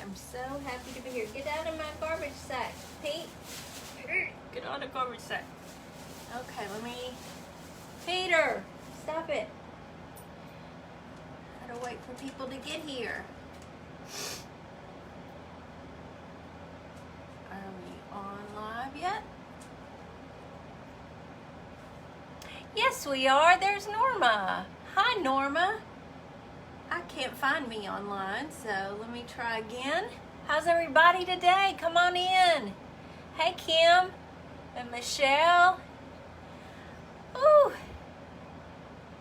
I'm so happy to be here. Get out of my garbage sack, Pete. Get out of the garbage sack. Okay, Peter, stop it. Gotta wait for people to get here. Are we on live yet? Yes, we are. There's Norma. Hi, Norma. I can't find me online, so let me try again. How's everybody today? Come on in. Hey, Kim and Michelle. Ooh.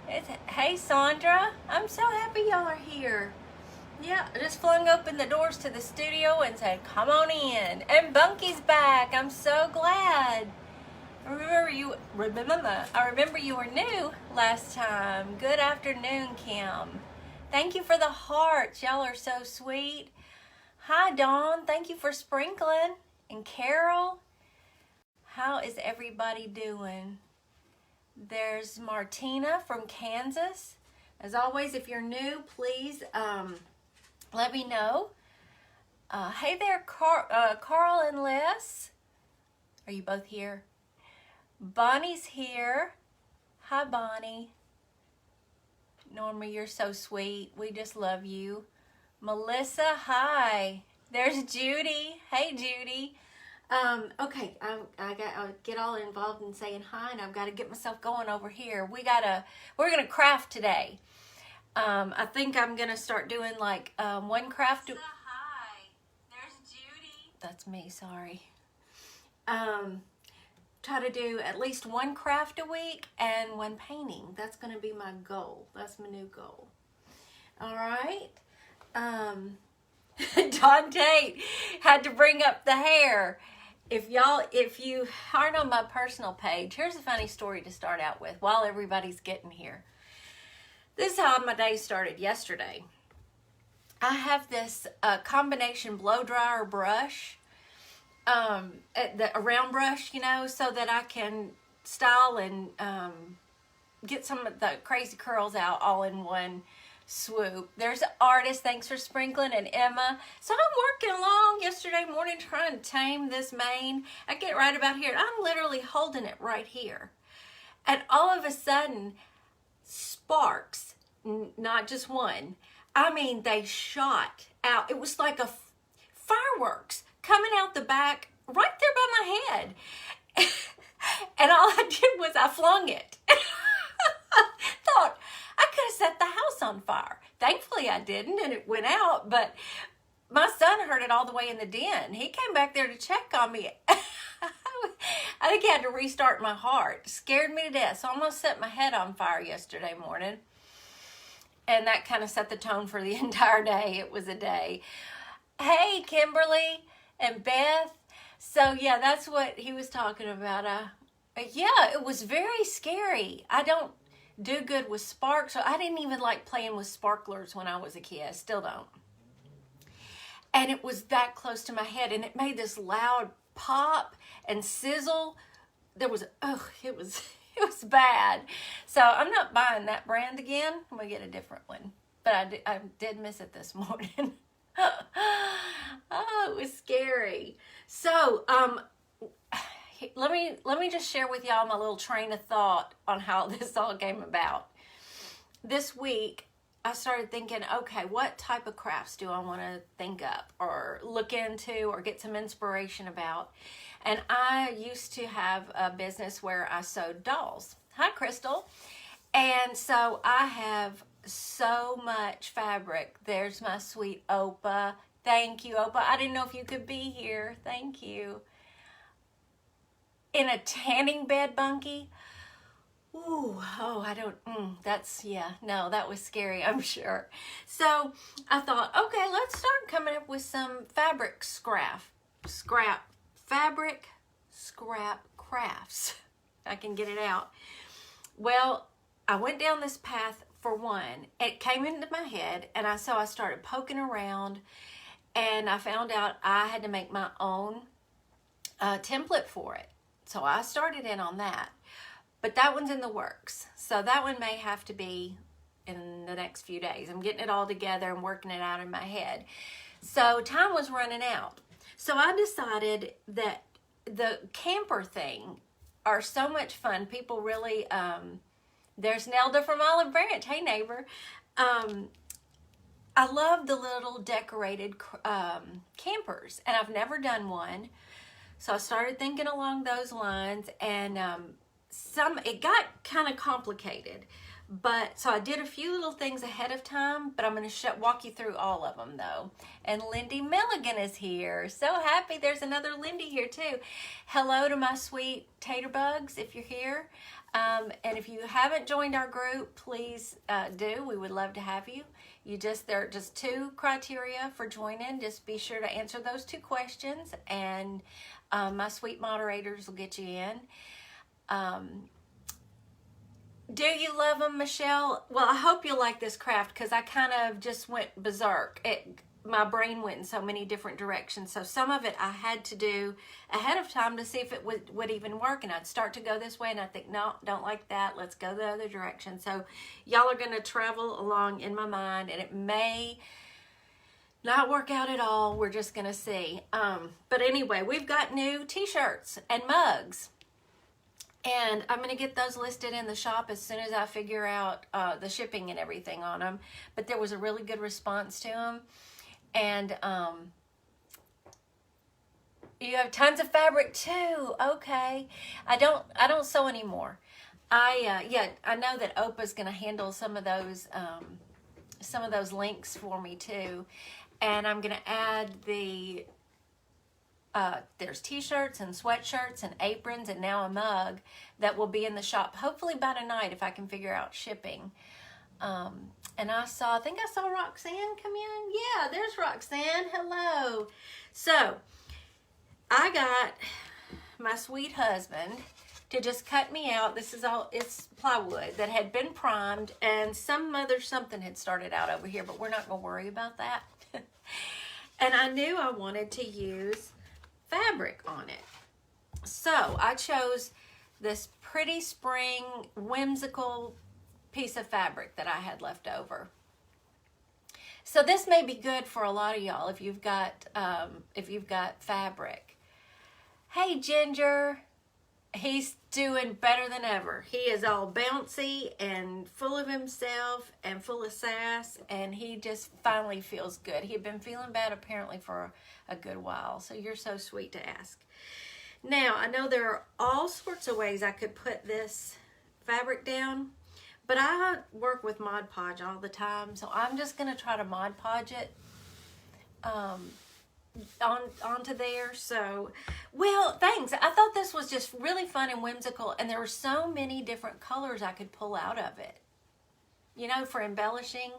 Hey, Sandra. I'm so happy y'all are here. Yeah, I just flung open the doors to the studio and said, come on in. And Bunky's back. I'm so glad. I remember you were new last time. Good afternoon, Kim. Thank you for the hearts. Y'all are so sweet. Hi, Dawn. Thank you for sprinkling. And Carol, how is everybody doing? There's Martina from Kansas. As always, if you're new, please let me know. Hey there, Carl and Les. Are you both here? Bonnie's here. Hi, Bonnie. Norma, you're so sweet. We just love you. Melissa, hi. There's Judy. Hey, Judy. Okay, I'll get all involved in saying hi, and I've got to get myself going over here. We're gonna craft today. I think I'm gonna start doing like one craft. Melissa, hi. There's Judy. That's me. Sorry. Try to do at least one craft a week and one painting. That's going to be my goal. That's my new goal. All right. Don Tate had to bring up the hair. If you aren't on my personal page, here's a funny story to start out with while everybody's getting here. This is how my day started yesterday. I have this combination blow dryer brush. A round brush, so that I can style and get some of the crazy curls out all in one swoop. There's an artist, thanks for sprinkling, and Emma. So I'm working along yesterday morning trying to tame this mane. I get right about here. I'm literally holding it right here. And all of a sudden, sparks, not just one. I mean, they shot out. It was like a fireworks coming out the back right there by my head. And all I did was I flung it. Thought I could have set the house on fire. Thankfully I didn't, and it went out, but my son heard it all the way in the den. He came back there to check on me. I think he had to restart my heart. It scared me to death. So I almost set my head on fire yesterday morning. And that kind of set the tone for the entire day. It was a day. Hey, Kimberly and Beth. So yeah, that's what he was talking about. Yeah, it was very scary. I don't do good with sparks, so I didn't even like playing with sparklers when I was a kid. I still don't. And it was that close to my head, and it made this loud pop and sizzle. It was bad. So I'm not buying that brand again. I'm gonna get a different one. But I did miss it this morning. Oh, it was scary. So, let me just share with y'all my little train of thought on how this all came about. This week, I started thinking, okay, what type of crafts do I want to think up or look into or get some inspiration about? And I used to have a business where I sewed dolls. Hi, Crystal. And so I have so much fabric. There's my sweet Opa. Thank you, Opa. I didn't know if you could be here. Thank you. In a tanning bed, Bunky. Ooh, oh, I don't, no, that was scary, I'm sure. So I thought, okay, let's start coming up with some fabric scrap crafts. I can get it out. Well, I went down this path for one. It came into my head, and I started poking around, and I found out I had to make my own template for it. So I started in on that. But that one's in the works. So that one may have to be in the next few days. I'm getting it all together and working it out in my head. So time was running out. So I decided that the camper thing are so much fun. People really, there's Nelda from Olive Branch. Hey, neighbor. I love the little decorated campers, and I've never done one. So I started thinking along those lines, and it got kind of complicated. But so I did a few little things ahead of time, but I'm going to walk you through all of them though. And Lindy Milligan is here. So happy there's another Lindy here too. Hello to my sweet tater bugs if you're here. And if you haven't joined our group, please do. We would love to have you. There are just 2 criteria for joining. Just be sure to answer those 2 questions, and my sweet moderators will get you in. Do you love them, Michelle? Well, I hope you like this craft, because I kind of just went berserk. My brain went in so many different directions. So some of it I had to do ahead of time to see if it would even work. And I'd start to go this way, and I think, no, don't like that. Let's go the other direction. So y'all are going to travel along in my mind, and it may not work out at all. We're just going to see. But anyway, we've got new t-shirts and mugs. And I'm going to get those listed in the shop as soon as I figure out the shipping and everything on them. But there was a really good response to them. And you have tons of fabric too. Okay. I don't sew anymore. I know that Opa's going to handle some of those links for me too. And I'm going to add there's t-shirts and sweatshirts and aprons and now a mug that will be in the shop hopefully by tonight if I can figure out shipping. And I think I saw Roxanne come in. Yeah, there's Roxanne. Hello. So I got my sweet husband to just cut me out. It's plywood that had been primed, and something had started out over here, but we're not going to worry about that. And I knew I wanted to use fabric on it. So I chose this pretty spring whimsical piece of fabric that I had left over. So this may be good for a lot of y'all if you've got fabric. Hey Ginger, he's doing better than ever. He is all bouncy and full of himself and full of sass, and he just finally feels good. He had been feeling bad apparently for a good while, so you're so sweet to ask. Now, I know there are all sorts of ways I could put this fabric down, but I work with Mod Podge all the time, so I'm just going to try to Mod Podge it onto there. So, well, thanks. I thought this was just really fun and whimsical, and there were so many different colors I could pull out of it, for embellishing.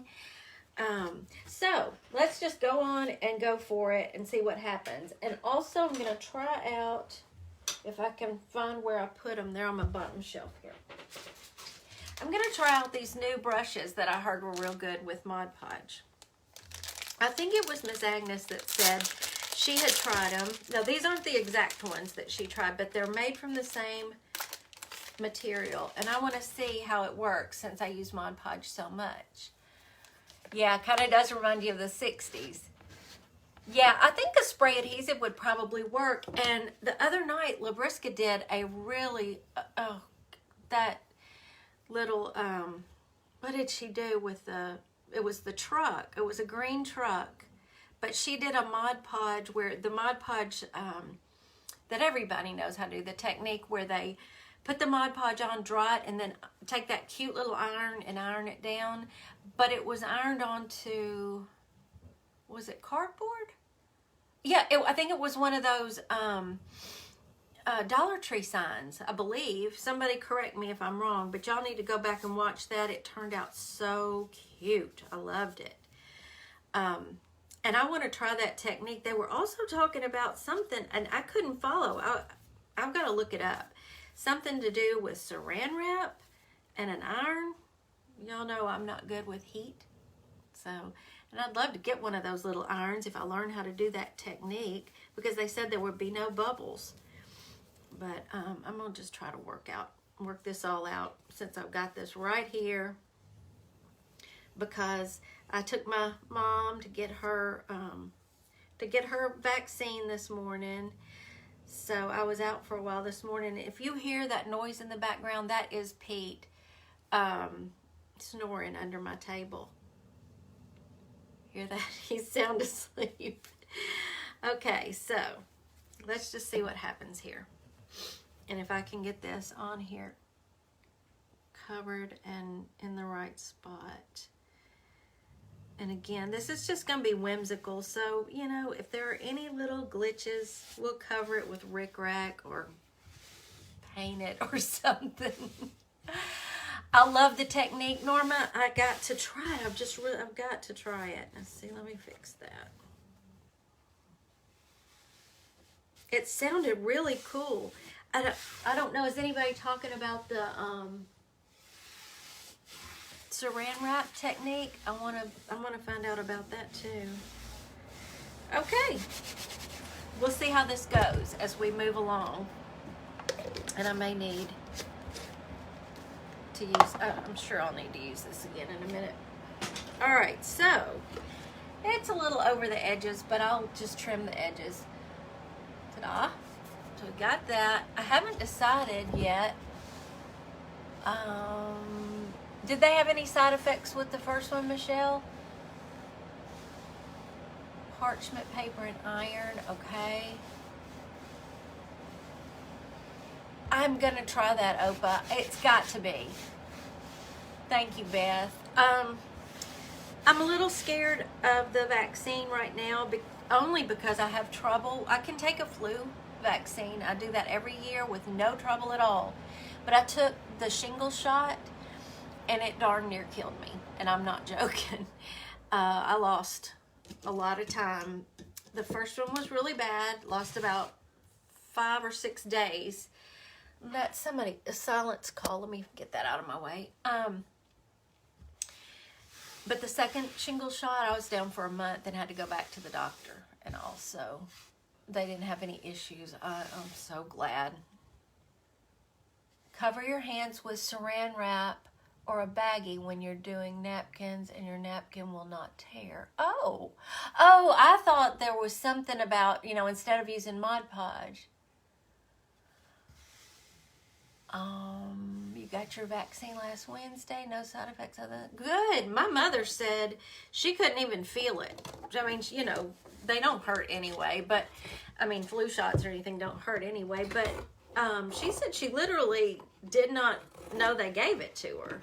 So let's just go on and go for it and see what happens. And also I'm going to try out, if I can find where I put them, they're on my bottom shelf here. I'm going to try out these new brushes that I heard were real good with Mod Podge. I think it was Miss Agnes that said she had tried them. Now, these aren't the exact ones that she tried, but they're made from the same material. And I want to see how it works since I use Mod Podge so much. Yeah, it kind of does remind you of the 60s. Yeah, I think a spray adhesive would probably work. And the other night, Labriska did a really, that little, what did she do with it was the truck. It was a green truck. But she did a Mod Podge where the Mod Podge that everybody knows how to do, the technique where they put the Mod Podge on, dry it, and then take that cute little iron and iron it down. But it was ironed onto, was it cardboard? Yeah, I think it was one of those Dollar Tree signs, I believe. Somebody correct me if I'm wrong, but y'all need to go back and watch that. It turned out so cute. I loved it. And I want to try that technique. They were also talking about something, and I couldn't follow. I've got to look it up. Something to do with saran wrap and an iron. Y'all know I'm not good with heat. So, and I'd love to get one of those little irons if I learn how to do that technique, because they said there would be no bubbles. But I'm going to just try to work this all out since I've got this right here, because I took my mom to get her to get her vaccine this morning. So I was out for a while this morning. If you hear that noise in the background, that is Pete snoring under my table. Hear that? He's sound asleep. Okay, so let's just see what happens here. And if I can get this on here covered and in the right spot. And again, this is just going to be whimsical. So, you know, if there are any little glitches, we'll cover it with rickrack or paint it or something. I love the technique, Norma. I got to try it. I've got to try it. Let's see, let me fix that. It sounded really cool. I don't know, is anybody talking about the Saran wrap technique? I wanna find out about that too. Okay. We'll see how this goes as we move along. And I may need to use, I'm sure I'll need to use this again in a minute. All right, so it's a little over the edges, but I'll just trim the edges. Ta-da. So we got that. I haven't decided yet. Did they have any side effects with the first one, Michelle? Parchment paper and iron, okay. I'm gonna try that, Opa. It's got to be. Thank you, Beth. I'm a little scared of the vaccine right now, only because I have trouble. I can take a flu vaccine. I do that every year with no trouble at all. But I took the shingle shot, and it darn near killed me. And I'm not joking. I lost a lot of time. The first one was really bad. Lost about 5 or 6 days. That's somebody, a silence call. Let me get that out of my way. But the second shingle shot, I was down for a month and had to go back to the doctor. And also, they didn't have any issues. I'm so glad. Cover your hands with Saran wrap or a baggie when you're doing napkins, and your napkin will not tear. Oh, I thought there was something about, you know, instead of using Mod Podge. You got your vaccine last Wednesday, no side effects other than good. My mother said she couldn't even feel it. I mean, you know, they don't hurt anyway, but I mean, flu shots or anything don't hurt anyway, but she said she literally did not know they gave it to her.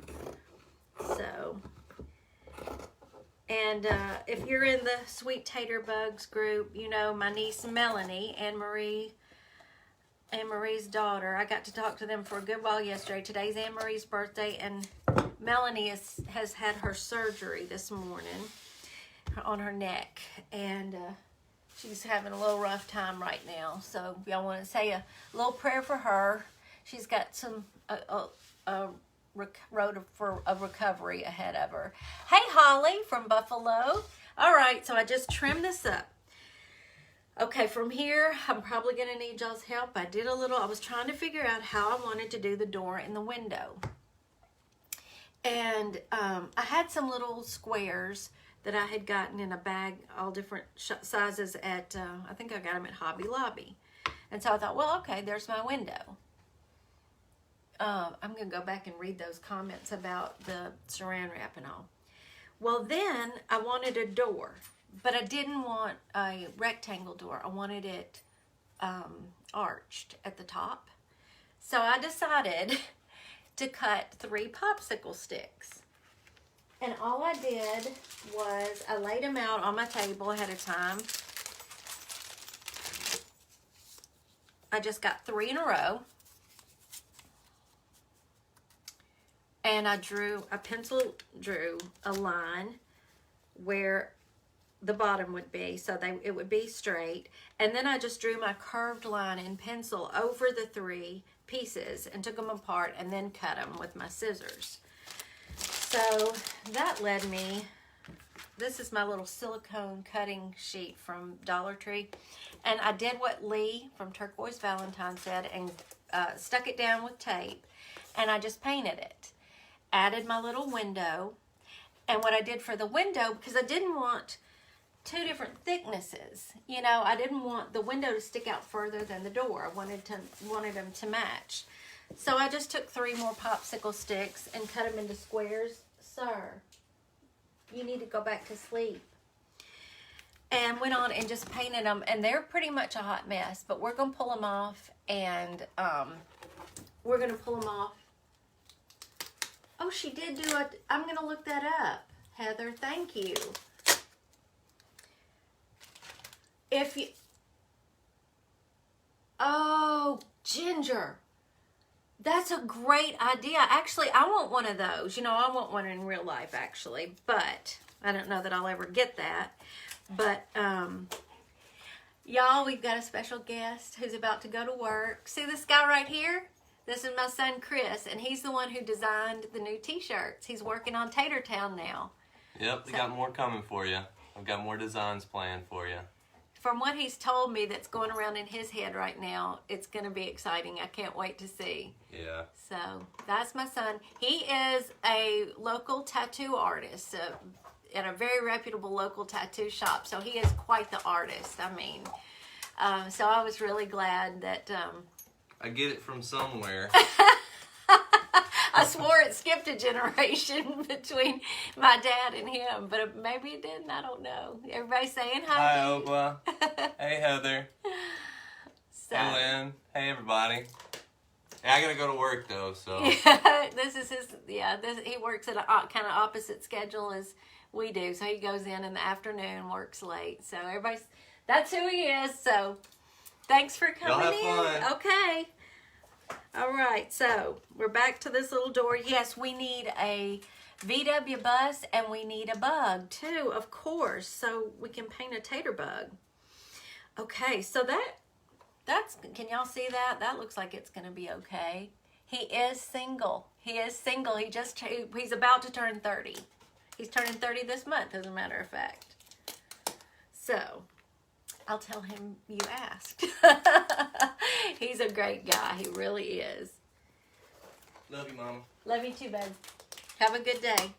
So, and if you're in the Sweet Tater Bugs group, you know my niece Melanie, Anne-Marie's daughter. I got to talk to them for a good while yesterday. Today's Anne-Marie's birthday, and Melanie has had her surgery this morning on her neck, and she's having a little rough time right now. So if y'all want to say a little prayer for her, she's got some road of recovery ahead of her. Hey, Holly from Buffalo. All right, so I just trimmed this up. Okay, from here, I'm probably going to need y'all's help. I was trying to figure out how I wanted to do the door and the window. And I had some little squares that I had gotten in a bag, all different sizes at, I think I got them at Hobby Lobby. And so I thought, well, okay, there's my window. I'm going to go back and read those comments about the Saran wrap and all. Well, then I wanted a door. But I didn't want a rectangle door. I wanted it arched at the top. So I decided to cut 3 popsicle sticks. And all I did was I laid them out on my table ahead of time. I just got 3 in a row. And I pencil drew a line where the bottom would be, so it would be straight, and then I just drew my curved line in pencil over the 3 pieces and took them apart and then cut them with my scissors. So that led me, this is my little silicone cutting sheet from Dollar Tree, and I did what Lee from Turquoise Valentine said and stuck it down with tape, and I just painted it. Added my little window, and what I did for the window, because I didn't want two different thicknesses. You know, I didn't want the window to stick out further than the door. I wanted them to match. So I just took 3 more popsicle sticks and cut them into squares. Sir, you need to go back to sleep. And went on and just painted them, and they're pretty much a hot mess, but we're going to pull them off, and we're going to pull them off. Oh, she did do it. I'm going to look that up. Heather, thank you. If you... Oh, Ginger. That's a great idea. Actually, I want one of those. You know, I want one in real life, actually, but I don't know that I'll ever get that. But, y'all, we've got a special guest who's about to go to work. See this guy right here? This is my son, Chris, and he's the one who designed the new t-shirts. He's working on Tater Town now. Yep, we got more coming for you. I've got more designs planned for you. From what he's told me that's going around in his head right now, it's going to be exciting. I can't wait to see. Yeah. So, that's my son. He is a local tattoo artist. At a very reputable local tattoo shop, so he is quite the artist. I mean, so I was really glad that I get it from somewhere. I swore it skipped a generation between my dad and him, but maybe it didn't. I don't know. Everybody saying hi. Hi, Oprah. Hey, Heather. So, hey, Lynn. Hey, everybody. Yeah, I gotta go to work though. So yeah, this is his. Yeah, he works at a kind of opposite schedule as we do. So he goes in the afternoon, works late. So that's who he is. So thanks for coming in. Y'all have fun. Okay. All right. So we're back to this little door. Yes, we need a VW bus and we need a bug too, of course. So we can paint a tater bug. Okay. So that's, can y'all see that? That looks like it's going to be okay. He is single. He is single. He's about to turn 30. He's turning 30 this month, as a matter of fact. So, I'll tell him you asked. He's a great guy. He really is. love you, Mama. Love you too, bud. Have a good day. Okay.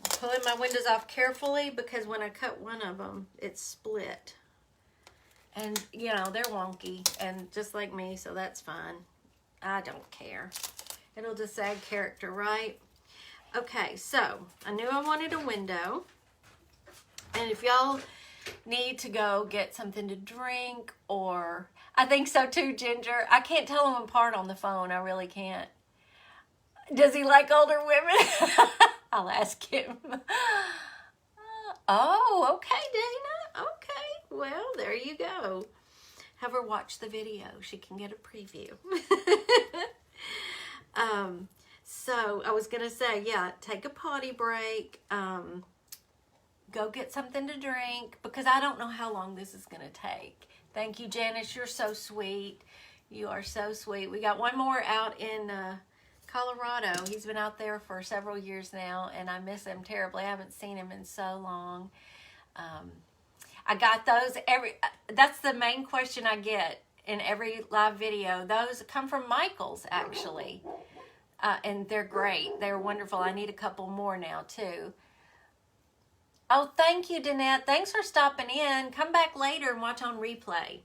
I'm pulling my windows off carefully because when I cut one of them, it's split. And, you know, they're wonky and just like me, so that's fine. I don't care. It'll just add character, right? Okay, so I knew I wanted a window. And if y'all need to go get something to drink, or I think so too, Ginger. I can't tell him apart on the phone. I really can't. Does he like older women? I'll ask him. Oh, okay, Dana. Okay, well, there you go. Have her watch the video. She can get a preview. So I was going to say, yeah, take a potty break. Go get something to drink because I don't know how long this is going to take. Thank you, Janice. You're so sweet. You are so sweet. We got one more out in Colorado. He's been out there for several years now, and I miss him terribly. I haven't seen him in so long. I got those that's the main question I get in every live video. Those come from Michael's, actually. And they're great. They're wonderful. I need a couple more now, too. Oh, thank you, Danette. Thanks for stopping in. Come back later and watch on replay.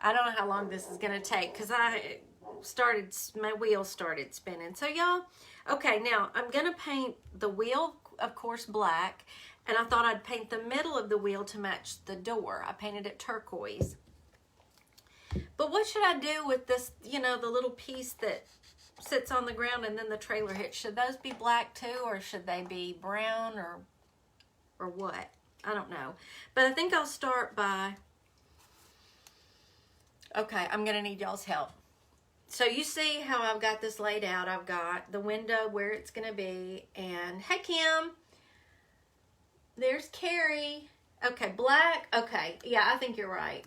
I don't know how long this is going to take because my wheel started spinning. So, y'all, okay, now I'm going to paint the wheel, of course, black. And I thought I'd paint the middle of the wheel to match the door. I painted it turquoise. But what should I do with this, you know, the little piece that sits on the ground and then the trailer hitch? Should those be black too, or should they be brown, or what? I don't know. But I think I'll start by... Okay, I'm going to need y'all's help. So you see how I've got this laid out. I've got the window where it's going to be. And, hey, Kim. There's Carrie. Okay, black. Okay, yeah, I think you're right.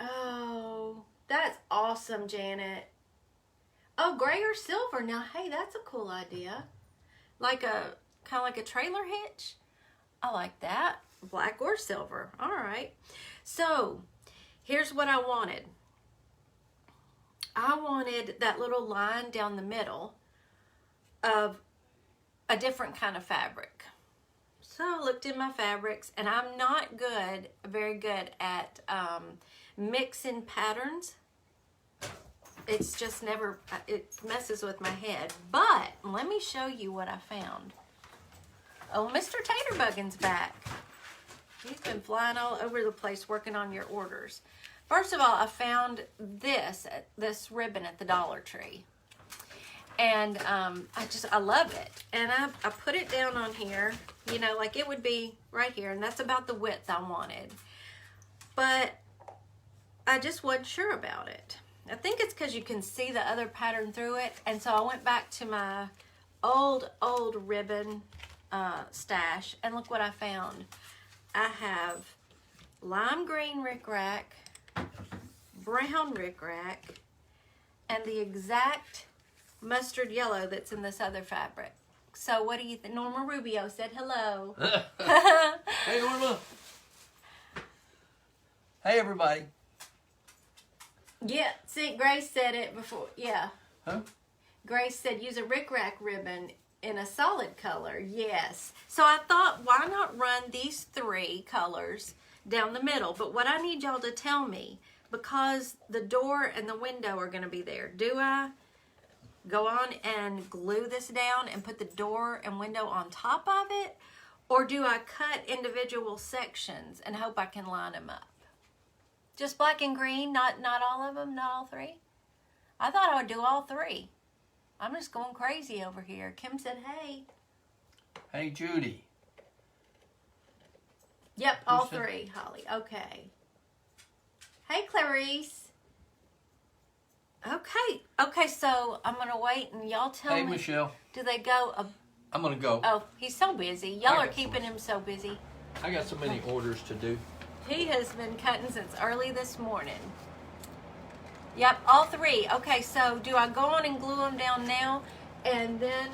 Oh, that's awesome, Janet. Oh, gray or silver. Now, hey, that's a cool idea. Kind of like a trailer hitch. I like that. Black or silver. All right. So, here's what I wanted. I wanted that little line down the middle of a different kind of fabric. So I looked in my fabrics, and I'm not very good at mixing patterns. It's just never, it messes with my head. But let me show you what I found. Oh, Mr. Taterbuggin's back. He's been flying all over the place working on your orders. First of all, I found this ribbon at the Dollar Tree. And I love it. And I put it down on here, you know, like it would be right here. And that's about the width I wanted. But I just wasn't sure about it. I think it's because you can see the other pattern through it. And so I went back to my old ribbon stash. And look what I found. I have lime green rickrack, brown rickrack, and the exact mustard yellow that's in this other fabric. So what do you think? Norma Rubio said hello. Hey, Norma. Hey, everybody. Yeah, see, Grace said it before. Yeah. Huh? Grace said use a rickrack ribbon in a solid color. Yes. So I thought, why not run these 3 colors down the middle? But what I need y'all to tell me, because the door and the window are going to be there, do I go on and glue this down and put the door and window on top of it? Or do I cut individual sections and hope I can line them up? Just black and green, not all of them, not all 3? I thought I would do all 3. I'm just going crazy over here. Kim said, hey. Hey, Judy. Yep, all 3, Holly. Okay. Hey, Clarice. Okay, so I'm going to wait and y'all tell me. Hey, Michelle. Do they go? I'm going to go. Oh, he's so busy. Y'all are keeping him so busy. I got so many orders to do. He has been cutting since early this morning. Yep, all 3. Okay, so do I go on and glue them down now and then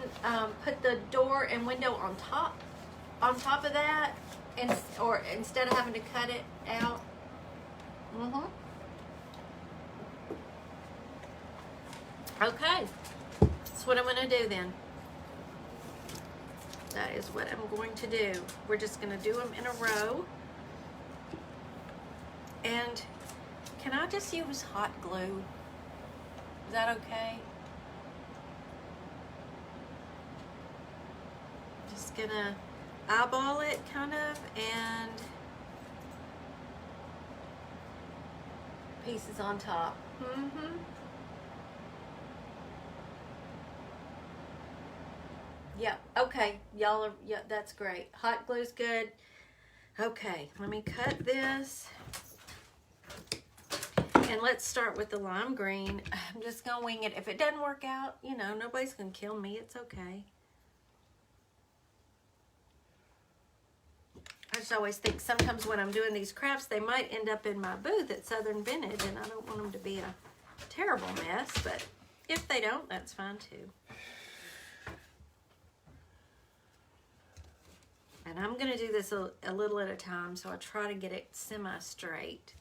put the door and window on top of that, or instead of having to cut it out? Okay, that's what I'm going to do then. That is what I'm going to do. We're just going to do them in a row. And can I just use hot glue? Is that okay? Just gonna eyeball it kind of, and pieces on top. Yep, okay, y'all are, yeah, that's great. Hot glue's good. Okay, let me cut this. And let's start with the lime green. I'm just gonna wing it. If it doesn't work out, you know, nobody's gonna kill me. It's okay. I just always think sometimes when I'm doing these crafts, they might end up in my booth at Southern Vintage, and I don't want them to be a terrible mess, but if they don't, that's fine too. And I'm gonna do this a little at a time, so I try to get it semi-straight.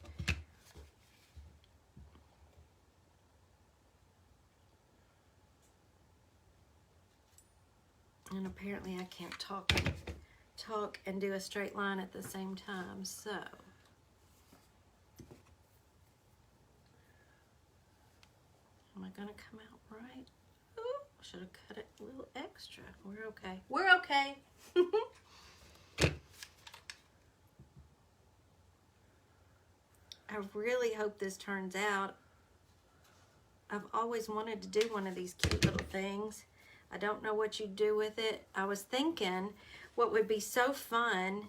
And apparently I can't talk and do a straight line at the same time, so. Am I gonna come out right? Ooh, should have cut it a little extra. We're okay. We're okay. I really hope this turns out. I've always wanted to do one of these cute little things. I don't know what you do with it. I was thinking what would be so fun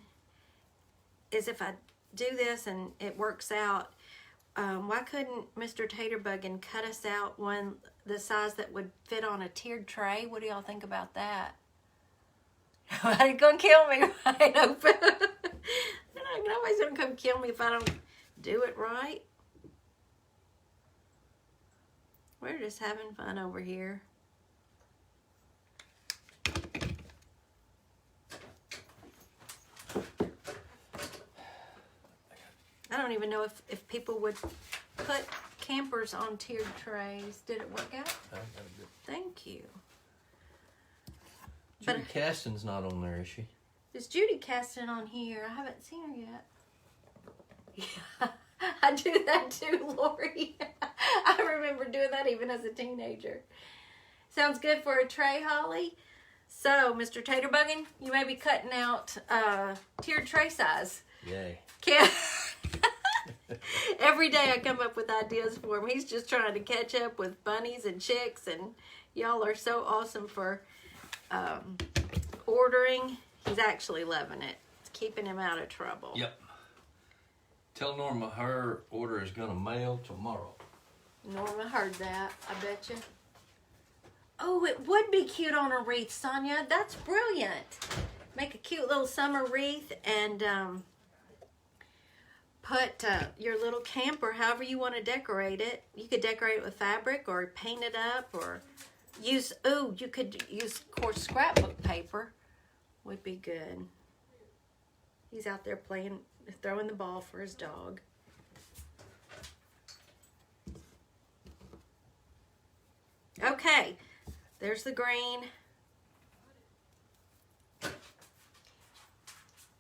is if I do this and it works out, why couldn't Mr. Taterbuggin cut us out one the size that would fit on a tiered tray? What do y'all think about that? Nobody's gonna kill me, right? Nobody's gonna come kill me if I don't do it right. We're just having fun over here. I don't even know if people would put campers on tiered trays. Did it work out? Thank you. Judy Caston's not on there, is she? Is Judy casting on here? I haven't seen her yet. Yeah, I do that too, Lori. I remember doing that even as a teenager. Sounds good for a tray, Holly. So, Mr. Taterbuggin, you may be cutting out tiered tray size. Yay. Every day I come up with ideas for him. He's just trying to catch up with bunnies and chicks, and y'all are so awesome for ordering. He's actually loving it. It's keeping him out of trouble. Yep. Tell Norma her order is going to mail tomorrow. Norma heard that, I bet you. Oh, it would be cute on a wreath, Sonia. That's brilliant. Make a cute little summer wreath and put your little camper, however you want to decorate it. You could decorate it with fabric or paint it up or use, you could use, of course, scrapbook paper would be good. He's out there playing, throwing the ball for his dog. Okay, there's the green.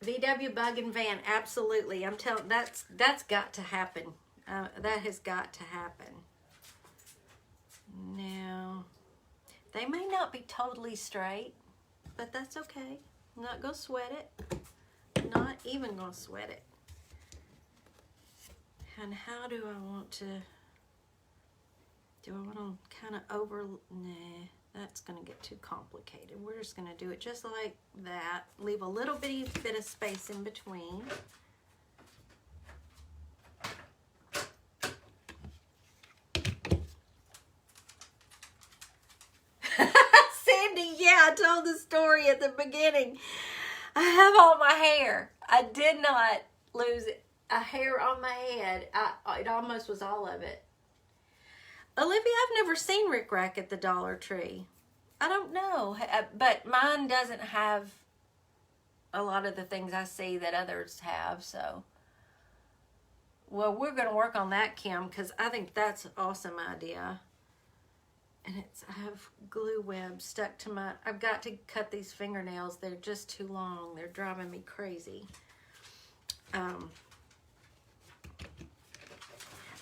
VW Bug and Van, absolutely. I'm telling, that's got to happen. That has got to happen. Now, they may not be totally straight, but that's okay. I'm not gonna sweat it. Not even gonna sweat it. And how do I want to? Do I want to kind of nah, that's going to get too complicated. We're just going to do it just like that. Leave a little bitty bit of space in between. Sandy, yeah, I told the story at the beginning. I have all my hair. I did not lose a hair on my head. It almost was all of it. Olivia, I've never seen Rick Rack at the Dollar Tree. I don't know, but mine doesn't have a lot of the things I see that others have, so. Well, we're going to work on that, Kim, because I think that's an awesome idea. And I have glue webs stuck to I've got to cut these fingernails. They're just too long. They're driving me crazy.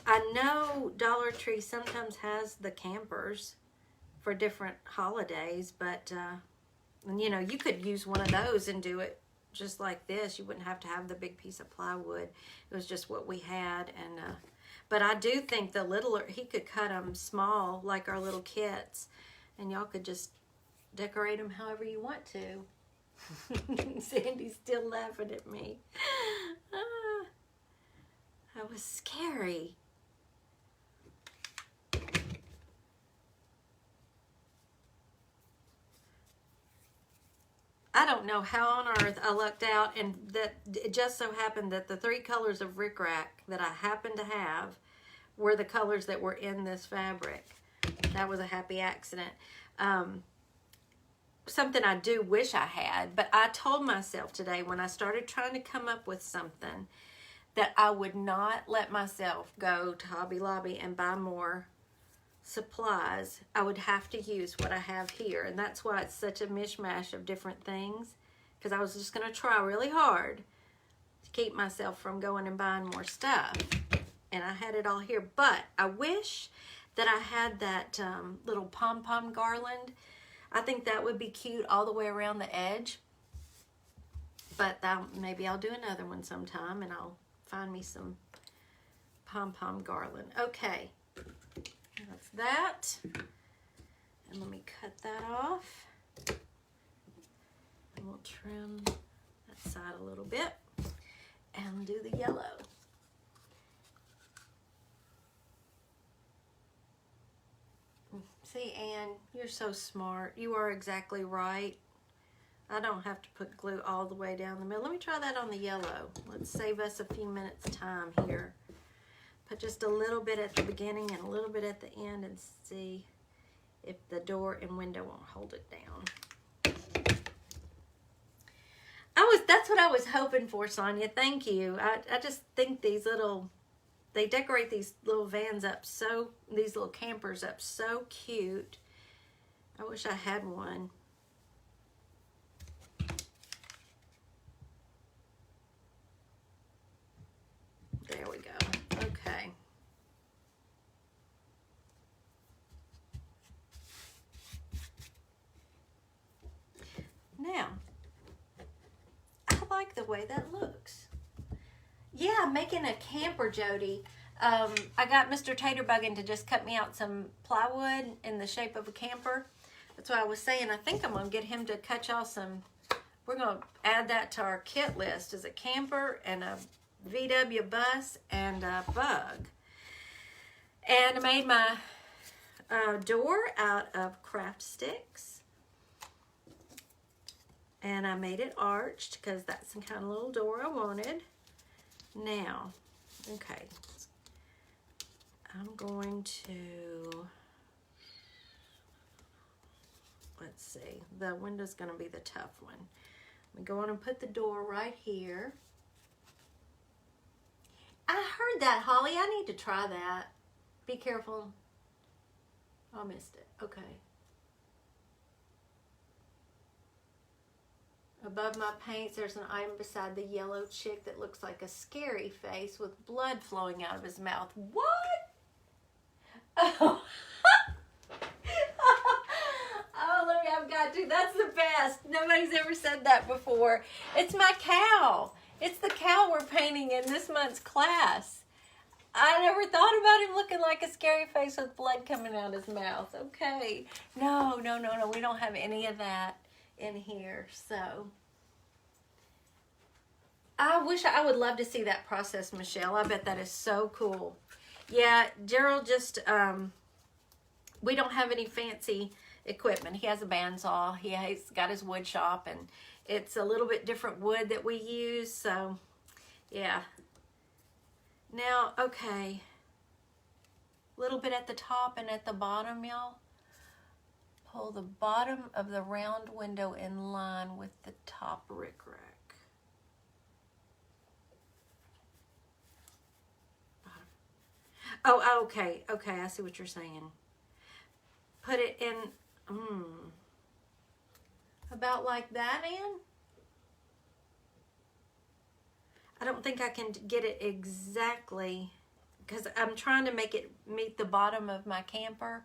I know Dollar Tree sometimes has the campers for different holidays, but, you know, you could use one of those and do it just like this. You wouldn't have to have the big piece of plywood. It was just what we had. And but I do think the littler, he could cut them small like our little kits, and y'all could just decorate them however you want to. Sandy's still laughing at me. That was scary. I don't know how on earth I lucked out, and that it just so happened that the 3 colors of Rick Rack that I happened to have were the colors that were in this fabric. That was a happy accident. Something I do wish I had, but I told myself today when I started trying to come up with something that I would not let myself go to Hobby Lobby and buy more supplies. I would have to use what I have here, and that's why it's such a mishmash of different things, because I was just going to try really hard to keep myself from going and buying more stuff, and I had it all here. But I wish that I had that little pom-pom garland. I think that would be cute all the way around the edge, but maybe I'll do another one sometime, and I'll find me some pom-pom garland. Okay. That's that. And let me cut that off. And we'll trim that side a little bit and do the yellow. See, Anne, you're so smart. You are exactly right. I don't have to put glue all the way down the middle. Let me try that on the yellow. Let's save us a few minutes time here. Put just a little bit at the beginning and a little bit at the end and see if the door and window won't hold it down. That's what I was hoping for, Sonia. Thank you. I just think these they decorate these little vans up these little campers up so cute. I wish I had one. way that looks. Yeah, making a camper, Jody. I got Mr. Taterbuggin to just cut me out some plywood in the shape of a camper. That's what I was saying. I think I'm going to get him to cut y'all some. We're going to add that to our kit list as a camper and a VW bus and a bug. And I made my door out of craft sticks. And I made it arched because that's the kind of little door I wanted. Now, okay. I'm going to, let's see, the window's going to be the tough one. I'm going to go on and put the door right here. I heard that, Holly. I need to try that. Be careful. I missed it. Okay. Above my paints, there's an item beside the yellow chick that looks like a scary face with blood flowing out of his mouth. What? Oh. Oh, let me, I've got to. That's the best. Nobody's ever said that before. It's my cow. It's the cow we're painting in this month's class. I never thought about him looking like a scary face with blood coming out his mouth. Okay. No. We don't have any of that in here. So I would love to see that process, Michelle. I bet that is so cool. Yeah, Gerald just, we don't have any fancy equipment. He has a bandsaw. He's got his wood shop, and it's a little bit different wood that we use. So, yeah. Now, okay. A little bit at the top and at the bottom, y'all. Pull the bottom of the round window in line with the top rickrack. Oh, okay, I see what you're saying. Put it in, about like that, Ann? I don't think I can get it exactly, because I'm trying to make it meet the bottom of my camper.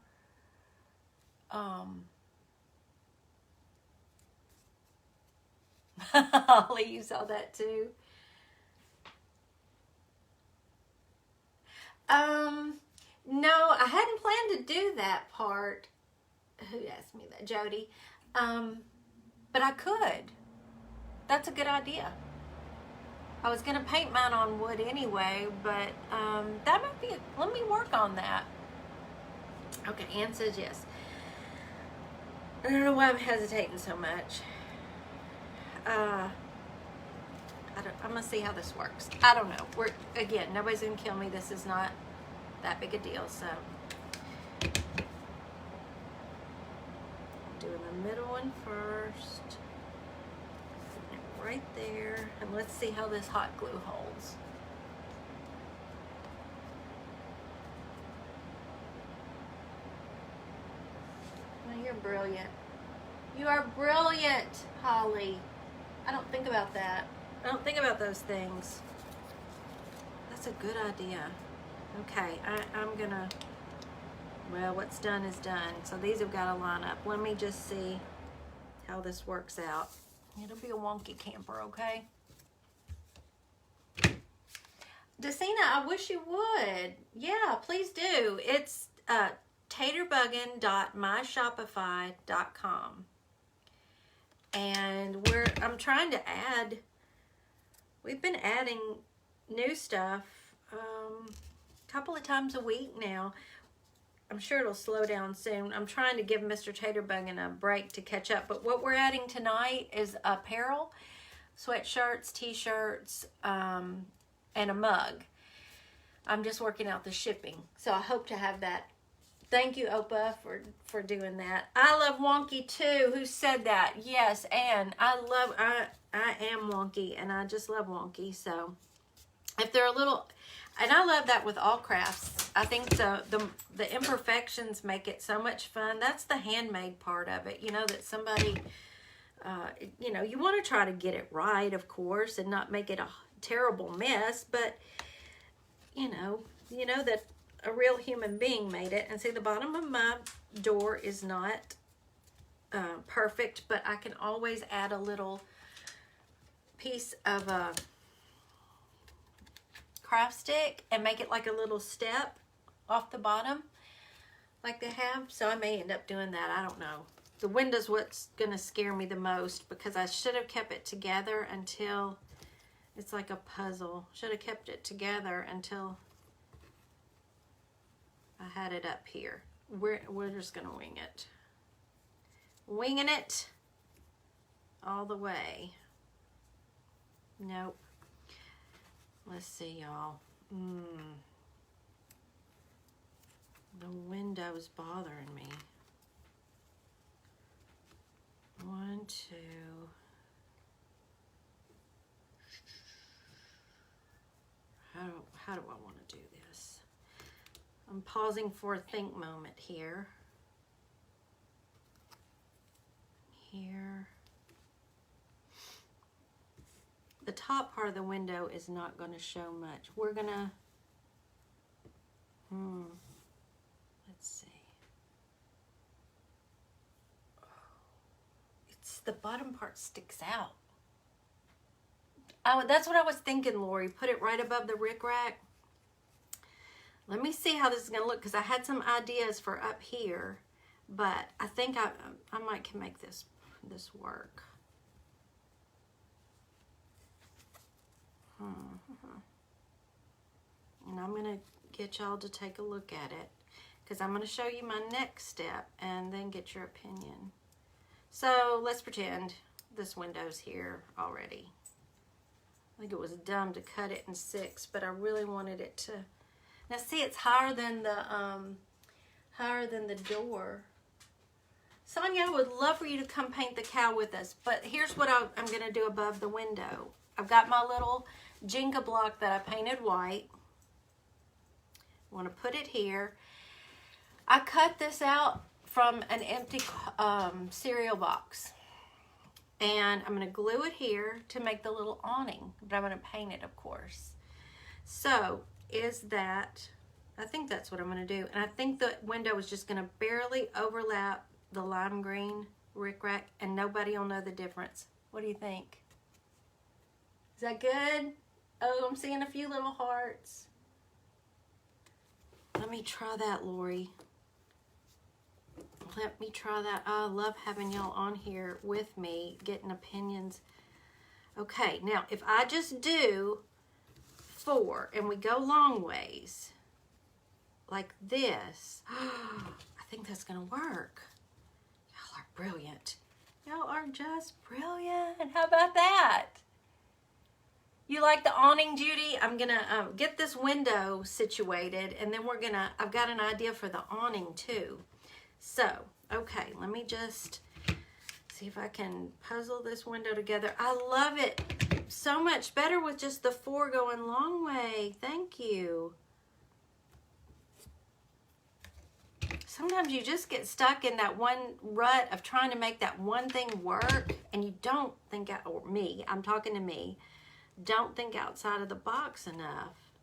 Holly, you saw that too. No, I hadn't planned to do that part. Who asked me that? Jody. But I could. That's a good idea. I was going to paint mine on wood anyway, but that might be, let me work on that. Okay, Ann says yes. I don't know why I'm hesitating so much. I'm going to see how this works. I don't know. Again, nobody's going to kill me. This is not that big a deal, so. Doing the middle one first. Right there. And let's see how this hot glue holds. Well, you're brilliant. You are brilliant, Holly. I don't think about that. I don't think about those things. That's a good idea. Okay, I'm gonna, well, what's done is done. So these have got to line up. Let me just see how this works out. It'll be a wonky camper, okay? Decina, I wish you would. Yeah, please do. It's taterbuggin.myshopify.com. And I'm trying to add, we've been adding new stuff a couple of times a week now. I'm sure it'll slow down soon. I'm trying to give Mr. Taterbuggin a break to catch up. But what we're adding tonight is apparel, sweatshirts, t-shirts, and a mug. I'm just working out the shipping. So I hope to have that. Thank you, Opa, for doing that. I love wonky too. Who said that? Yes, Ann. I am wonky, and I just love wonky. So if they're a little, and I love that with all crafts. I think the imperfections make it so much fun. That's the handmade part of it. You know, that somebody, you know, you want to try to get it right, of course, and not make it a terrible mess. But, you know that a real human being made it. And see, the bottom of my door is not perfect, but I can always add a little piece of a craft stick and make it like a little step off the bottom like they have. So I may end up doing that. I don't know. The window's what's going to scare me the most because I should have kept it together until it's like a puzzle. Should have kept it together until I had it up here. We're just going to wing it. Winging it all the way. Nope. Let's see, y'all. The window's bothering me. 1, 2. How do I want to do this? I'm pausing for a think moment here. Here. The top part of the window is not going to show much. We're going to, let's see. It's the bottom part sticks out. That's what I was thinking, Lori. Put it right above the rickrack. Let me see how this is going to look because I had some ideas for up here, but I think I might can make this work. And I'm going to get y'all to take a look at it because I'm going to show you my next step and then get your opinion. So let's pretend this window's here already. I think it was dumb to cut it in 6, but I really wanted it to. Now see, it's higher than the door. Sonia, I would love for you to come paint the cow with us, but here's what I'm going to do above the window. I've got my little Jenga block that I painted white. I want to put it here. I cut this out from an empty cereal box. And I'm going to glue it here to make the little awning. But I'm going to paint it, of course. So, I think that's what I'm going to do. And I think the window is just going to barely overlap the lime green rickrack. And nobody will know the difference. What do you think? Is that good? Oh, I'm seeing a few little hearts. Let me try that, Lori. Let me try that. I love having y'all on here with me, getting opinions. Okay, now if I just do 4 and we go long ways, like this, I think that's going to work. Y'all are brilliant. Y'all are just brilliant. How about that? You like the awning, Judy? I'm going to get this window situated, and then I've got an idea for the awning too. So, okay, let me just see if I can puzzle this window together. I love it so much better with just the 4 going long way. Thank you. Sometimes you just get stuck in that one rut of trying to make that one thing work, and you don't think, or me, I'm talking to me, don't think outside of the box enough.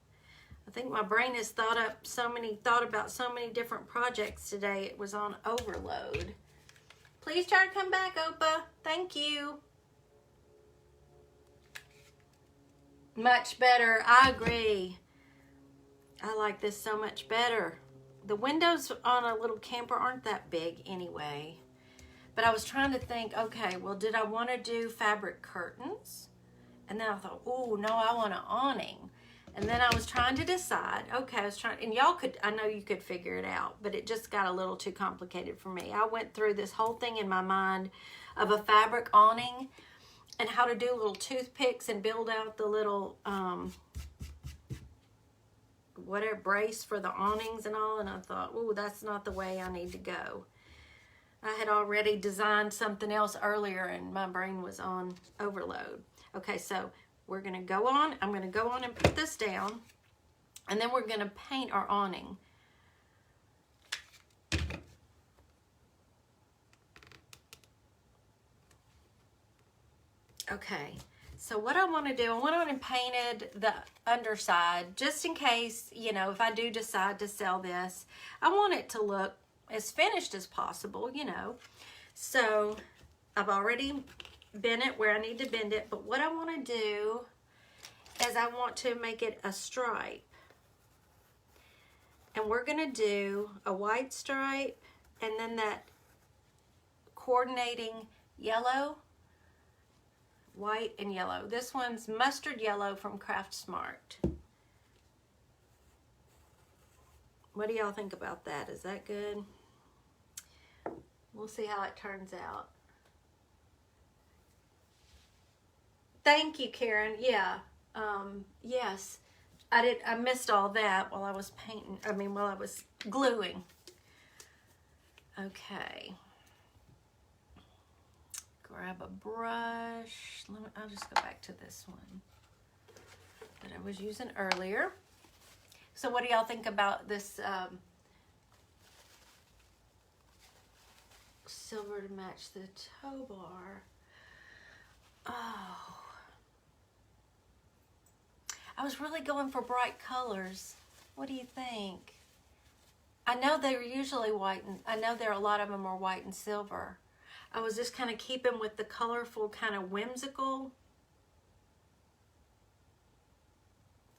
I think my brain has thought about so many different projects today. It was on overload. Please try to come back, Opa. Thank you. Much better. I agree. I like this so much better. The windows on a little camper aren't that big anyway. But I was trying to think, okay, well, did I want to do fabric curtains? And then I thought, oh, no, I want an awning. And then I was trying to decide, okay, and y'all I know you could figure it out, but it just got a little too complicated for me. I went through this whole thing in my mind of a fabric awning and how to do little toothpicks and build out the little, whatever, brace for the awnings and all. And I thought, oh, that's not the way I need to go. I had already designed something else earlier and my brain was on overload. Okay, so we're going to go on. I'm going to go on and put this down. And then we're going to paint our awning. Okay, so what I want to do, I went on and painted the underside just in case, if I do decide to sell this, I want it to look as finished as possible, So I've already bent it where I need to bend it. But what I want to do is I want to make it a stripe. And we're going to do a white stripe and then that coordinating yellow, white and yellow. This one's mustard yellow from Craft Smart. What do y'all think about that? Is that good? We'll see how it turns out. Thank you, Karen. Yeah. Yes. I missed all that while I was painting. While I was gluing. Okay. Grab a brush. I'll just go back to this one that I was using earlier. So what do y'all think about this silver to match the toe bar? Oh. I was really going for bright colors. What do you think? I know they're usually white, and I know a lot of them are white and silver. I was just kind of keeping with the colorful, kind of whimsical.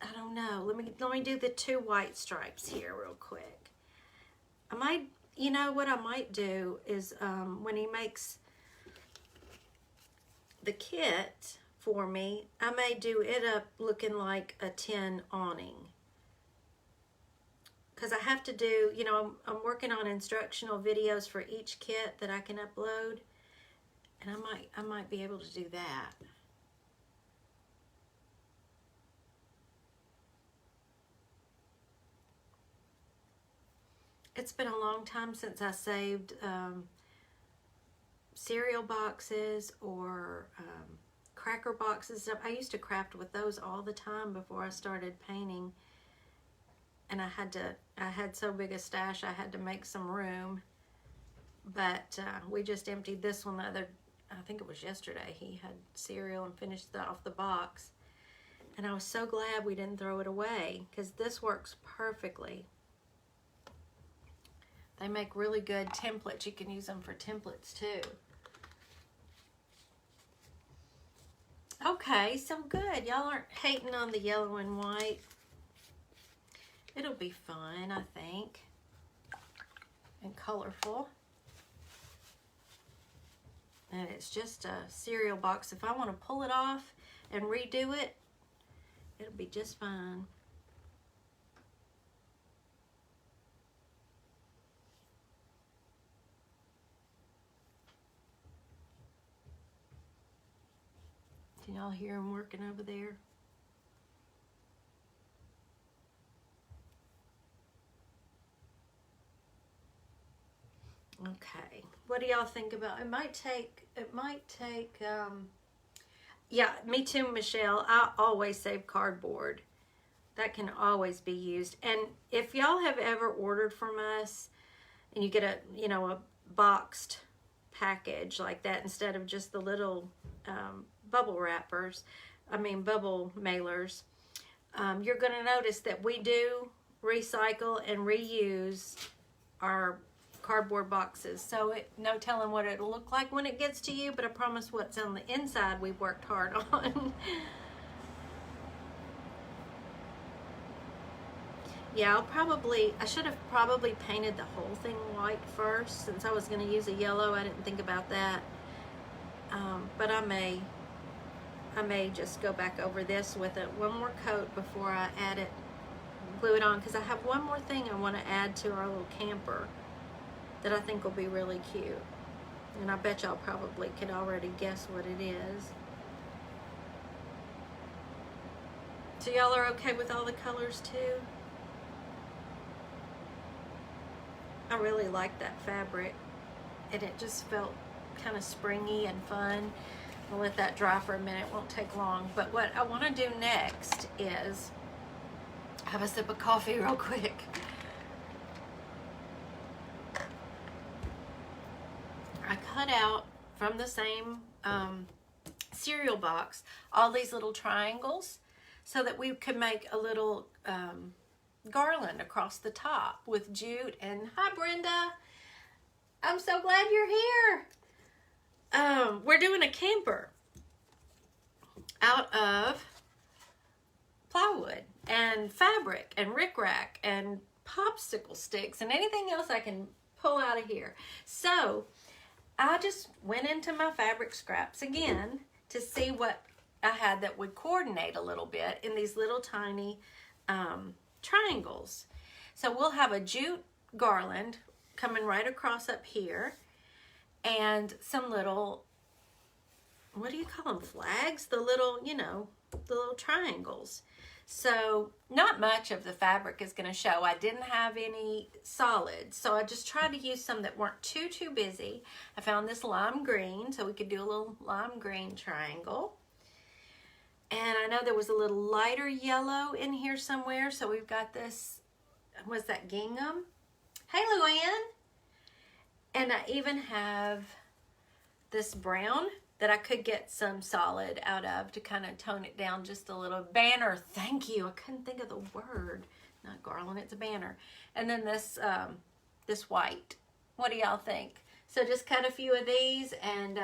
I don't know. Let me do the 2 white stripes here real quick. You know what I might do is when he makes the kit for me, I may do it up looking like a tin awning. Because I have to do, I'm working on instructional videos for each kit that I can upload. And I might be able to do that. It's been a long time since I saved cereal boxes or cracker boxes. I used to craft with those all the time before I started painting. And I had so big a stash, I had to make some room. But we just emptied this one I think it was yesterday. He had cereal and finished off the box. And I was so glad we didn't throw it away because this works perfectly. They make really good templates. You can use them for templates too. Okay, so good. Y'all aren't hating on the yellow and white. It'll be fun, I think. And colorful. And it's just a cereal box. If I want to pull it off and redo it, it'll be just fine. Can y'all hear him working over there? Okay, what do y'all think about it? Might take yeah, me too, Michelle. I always save cardboard. That can always be used. And if y'all have ever ordered from us and you get a boxed package like that instead of just the little bubble wrappers, bubble mailers, you're going to notice that we do recycle and reuse our cardboard boxes. So no telling what it'll look like when it gets to you, but I promise what's on the inside we've worked hard on. Yeah, I should have probably painted the whole thing white first. Since I was going to use a yellow, I didn't think about that. But I may just go back over this with one more coat before I glue it on, because I have one more thing I want to add to our little camper that I think will be really cute. And I bet y'all probably could already guess what it is. So y'all are okay with all the colors too? I really like that fabric, and it just felt kind of springy and fun. I'll let that dry for a minute. It won't take long. But what I want to do next is have a sip of coffee real quick. I cut out from the same cereal box all these little triangles so that we could make a little garland across the top with jute. And hi, Brenda. I'm so glad you're here. we're doing a camper out of plywood and fabric and rickrack and popsicle sticks and anything else I can pull out of here. So I just went into my fabric scraps again to see what I had that would coordinate a little bit in these little tiny triangles. So we'll have a jute garland coming right across up here and some little, what do you call them, flags? The little, you know, the little triangles. So not much of the fabric is going to show. I didn't have any solids, so I just tried to use some that weren't too busy. I found this lime green, so we could do a little lime green triangle. And I know there was a little lighter yellow in here somewhere, so we've got this, was that gingham? Hey, Luann! And I even have this brown that I could get some solid out of to kind of tone it down just a little. Banner, thank you. I couldn't think of the word. Not garland, it's a banner. And then this this white. What do y'all think? So just cut a few of these and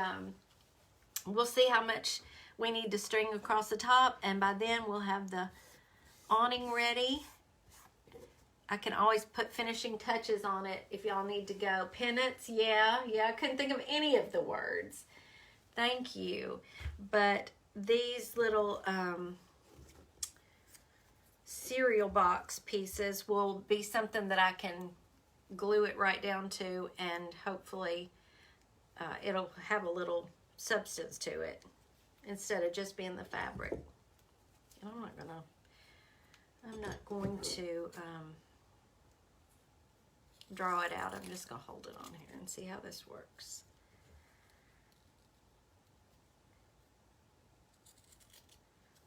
we'll see how much we need to string across the top. And by then we'll have the awning ready. I can always put finishing touches on it if y'all need to go. Pennants, yeah, I couldn't think of any of the words. Thank you. But these little cereal box pieces will be something that I can glue it right down to, and hopefully it'll have a little substance to it instead of just being the fabric. And I'm not going to draw it out. I'm just going to hold it on here and see how this works.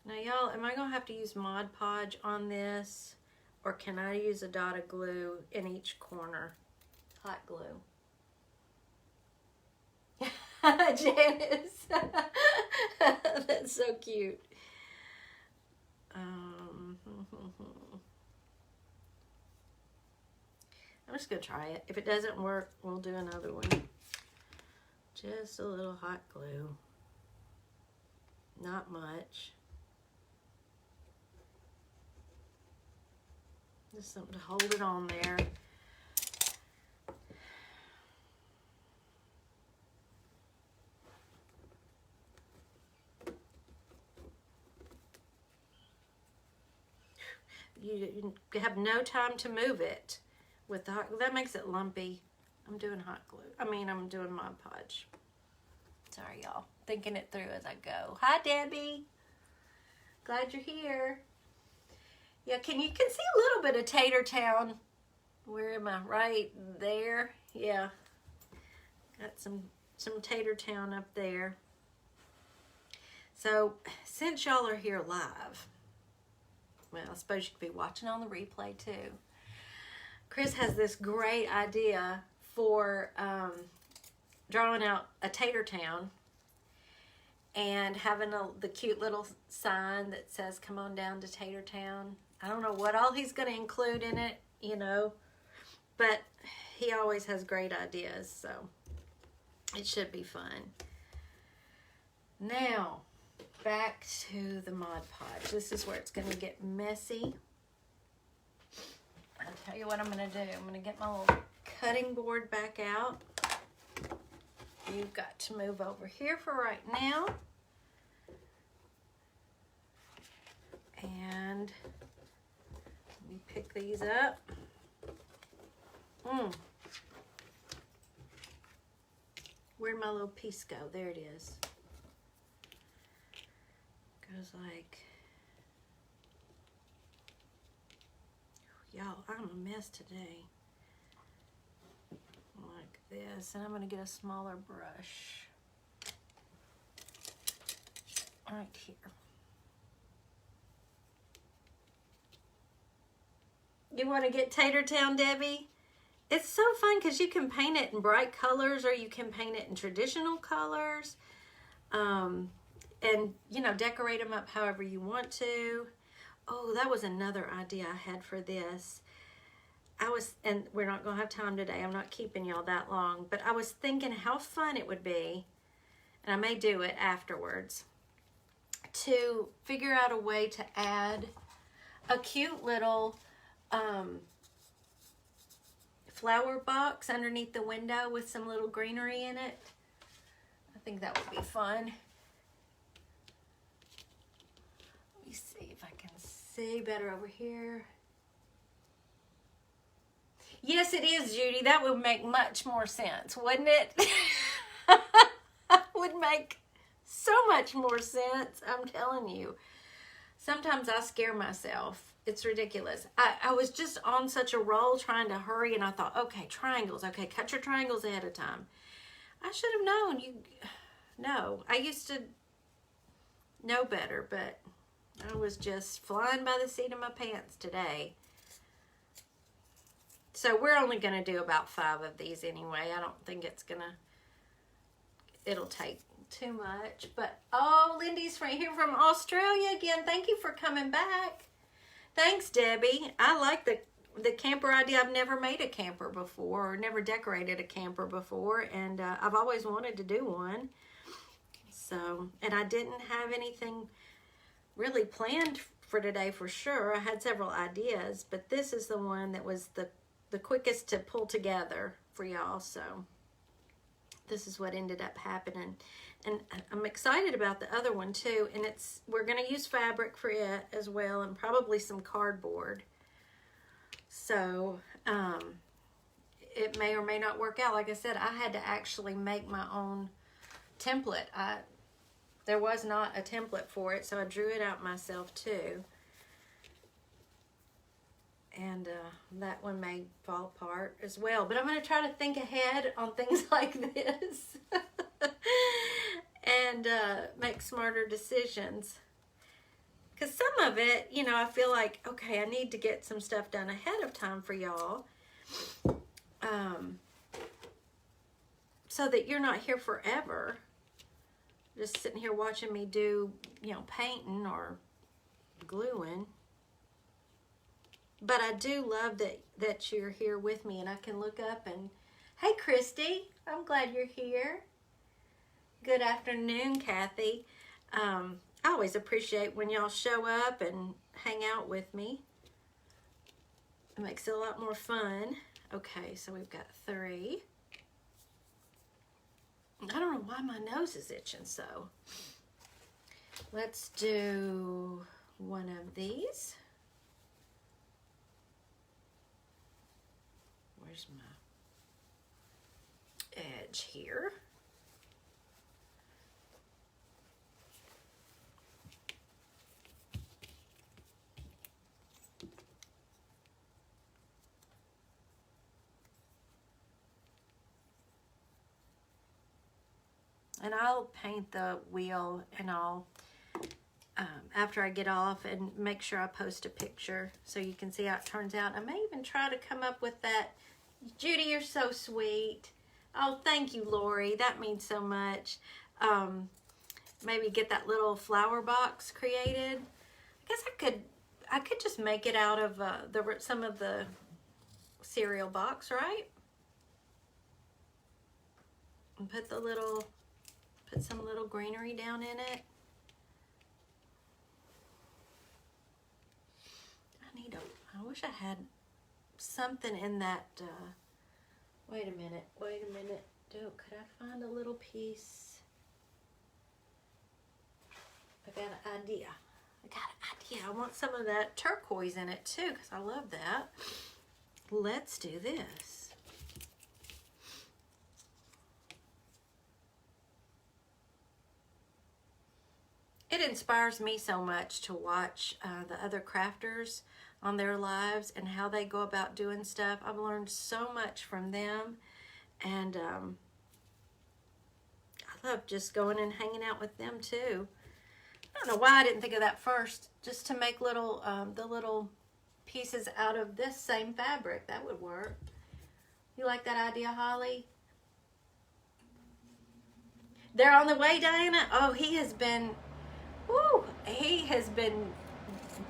Now y'all, am I going to have to use Mod Podge on this, or can I use a dot of glue in each corner? Hot glue. Janice. That's so cute. I'm just going to try it. If it doesn't work, we'll do another one. Just a little hot glue. Not much. Just something to hold it on there. You have no time to move it with the hot glue. That makes it lumpy. I'm doing hot glue. I'm doing Mod Podge. Sorry, y'all. Thinking it through as I go. Hi, Debbie. Glad you're here. Yeah, you can see a little bit of Tater Town. Where am I? Right there. Yeah. Got some Tater Town up there. So, since y'all are here live, well, I suppose you could be watching on the replay too. Chris has this great idea for drawing out a Tater Town and having the cute little sign that says, "Come on down to Tater Town." I don't know what all he's going to include in it, you know, but he always has great ideas, so it should be fun. Now, back to the Mod Podge. This is where it's going to get messy. I'll tell you what I'm going to do. I'm going to get my little cutting board back out. You've got to move over here for right now. And let me pick these up. Where'd my little piece go? There it is. Goes like, y'all, I'm a mess today. Like this, and I'm gonna get a smaller brush right here. You want to get Tater Town, Debbie? It's so fun because you can paint it in bright colors or you can paint it in traditional colors. And, you know, decorate them up however you want to. Oh, that was another idea I had for this. And we're not going to have time today. I'm not keeping y'all that long. But I was thinking how fun it would be and I may do it afterwards, to figure out a way to add a cute little flower box underneath the window with some little greenery in it. I think that would be fun. Let me see if I can see better over here. Yes, it is, Judy. That would make much more sense, wouldn't it? Would make so much more sense, I'm telling you. Sometimes I scare myself. It's ridiculous. I was just on such a roll trying to hurry, and I thought, okay, triangles. Okay, cut your triangles ahead of time. I should have known. No, I used to know better, but I was just flying by the seat of my pants today. So we're only going to do about 5 of these anyway. I don't think it'll take too much. But, oh, Lindy's here from Australia again. Thank you for coming back. Thanks, Debbie. I like the camper idea. I've never made a camper before, or never decorated a camper before, and I've always wanted to do one. So, and I didn't have anything really planned for today for sure. I had several ideas, but this is the one that was the quickest to pull together for y'all. So this is what ended up happening, and I'm excited about the other one too. And we're going to use fabric for it as well, and probably some cardboard. So it may or may not work out. Like I said, I had to actually make my own template. There was not a template for it, so I drew it out myself too. And that one may fall apart as well. But I'm going to try to think ahead on things like this and make smarter decisions. Because some of it, I feel like, okay, I need to get some stuff done ahead of time for y'all. So that you're not here forever. Just sitting here watching me do, painting or gluing. But I do love that you're here with me, and I can look up and, hey, Christy, I'm glad you're here. Good afternoon, Kathy. I always appreciate when y'all show up and hang out with me. It makes it a lot more fun. Okay, so we've got 3. I don't know why my nose is itching so. Let's do one of these. Where's my edge here? And I'll paint the wheel, and I'll, after I get off, and make sure I post a picture so you can see how it turns out. I may even try to come up with that. Judy, you're so sweet. Oh, thank you, Lori. That means so much. Maybe get that little flower box created. I guess I could just make it out of some of the cereal box, right? And put some little greenery down in it. I wish I had something in that, wait a minute. Could I find a little piece? I got an idea. I want some of that turquoise in it too, because I love that. Let's do this. It inspires me so much to watch the other crafters on their lives and how they go about doing stuff. I've learned so much from them, and I love just going and hanging out with them too. I don't know why I didn't think of that first, just to make little the little pieces out of this same fabric. That would work. You like that idea, Holly? They're on the way, Diana? Oh, he has been